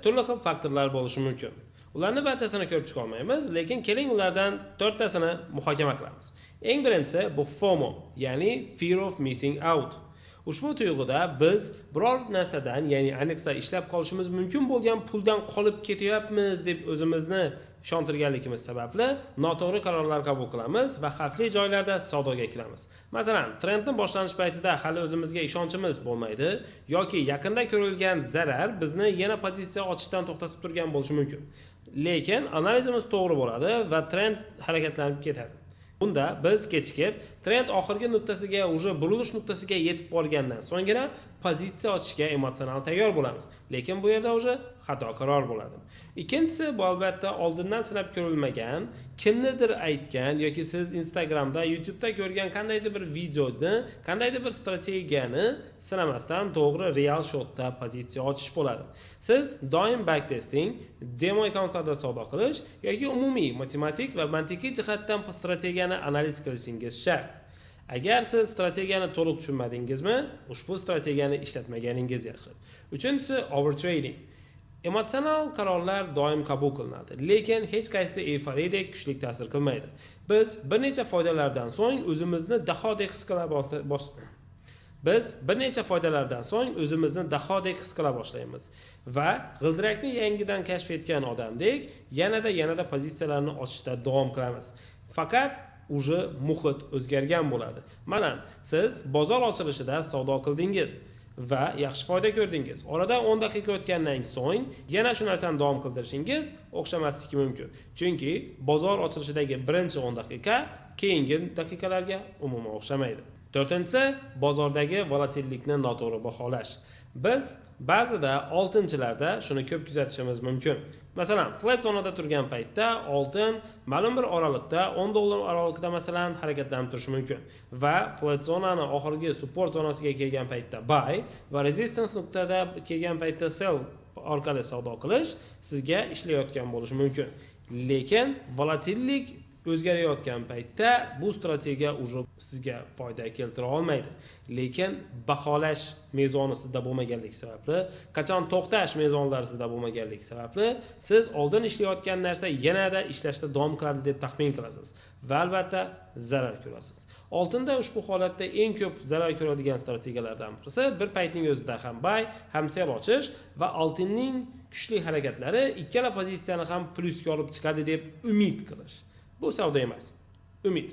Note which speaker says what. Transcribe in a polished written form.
Speaker 1: turli xil faktorlar bo'lishi mumkin. Ularni barchasini ko'rib chiqa olmaymiz, lekin keling ulardan 4 tasini muhokama qilamiz. Eng birinchisi bu FOMO, ya'ni Fear of Missing Out. Ushbu tuyg'uda biz biror narsadan, ya'ni ayniqsa ishlab qolishimiz mumkin bo'lgan puldan qolib ketyapmiz deb o'zimizni ishontirganligimiz sababli noto'g'ri qarorlar qabul qilamiz va xavfli joylarda savdoga kiramiz. Masalan, trendning boshlanish paytida hali o'zimizga ishonchimiz bo'lmaydi yoki yaqinda ko'rilgan zarar bizni yana pozitsiya ochishdan to'xtatib turgan bo'lishi mumkin. Lekin analizimiz to'g'ri bo'ladi va trend harakatlanib ketadi. Bunda biz kechikib, trend oxirgi nuqtasiga, burilish nuqtasiga yetib qolgandan so'nggina pozitsiya ochishga emotsional tayyor bo'lamiz. Lekin bu yerda xato qaror bo'ladi. Ikkinchisi, bu albatta oldindan sinab ko'rilmagan, kimnidir aytgan yoki siz Instagramda, YouTube'da ko'rgan qandaydir bir videoni, qandaydir bir strategiyani sinamasdan to'g'ri real shotda pozitsiya ochish bo'ladi. Siz doim backtesting, demo akkauntlarda savdo qilish yoki umumiy matematik va mantiqiy jihatdan strategiyani analiz qilishingiz shart. Agar siz strategiyani to'liq tushunmadingizmi, ushbu strategiyani ishlatmaganingiz yaxshi. Uchinchisi, overtrading. Emotsional qarorlar doim qabul qilinadi, lekin hech qaysi eyforiyadek kuchli ta'sir qilmaydi. Biz bir necha foydalardan so'ng o'zimizni dahodek his qila boshlaymiz va g'ildirakni yangidan kashf etgan odamdek yanada pozitsiyalarni ochishda davom qilamiz. Faqat muhit o'zgargan bo'ladi. Mana siz bozor ochilishida savdo qildingiz va yaxshi foyda ko'rdingiz. Oradan 10 daqiqa o'tgandan so'ng yana shu narsani davom qildirishingiz o'xshamasligi mumkin. Chunki bozor ochilishidagi birinchi 10 daqiqa keyingi daqiqalarga umuman o'xshamaydi. To'rtinchisi, bozordagi volatillikni noto'g'ri baholash. Biz ba'zida oltinchilarda shuni ko'p kuzatishimiz mumkin. Masalan, flat zonada turgan paytda oltin ma'lum bir oralikda $10 oralig'ida masalan harakatlanib turishi mumkin va flat zonani oxirgi support zonasiga kelgan paytda buy va resistance nuqtada kelgan paytda sell orqali savdo qilish sizga ishlayotgan bo'lishi mumkin. Lekin volatillik o'zgarayotgan paytda bu strategiya sizga foyda keltira olmaydi. Lekin baholash mezoni sizda bo'lmaganligi sababli, qachon to'xtash mezonlari sizda bo'lmaganligi sababli siz oldin ishlayotgan narsa yanada ishlashda davom qiladi deb taxmin qilasiz va albatta zarar ko'rasiz. Oltinda ushbu holatda eng ko'p zarar ko'radigan strategiyalardan birisi bir paytning o'zida ham buy, ham sell ochish va oltinning kuchli harakatlari ikkala pozitsiyani ham plyusga olib chiqadi deb umid qilish. Bu savdo emas, umid.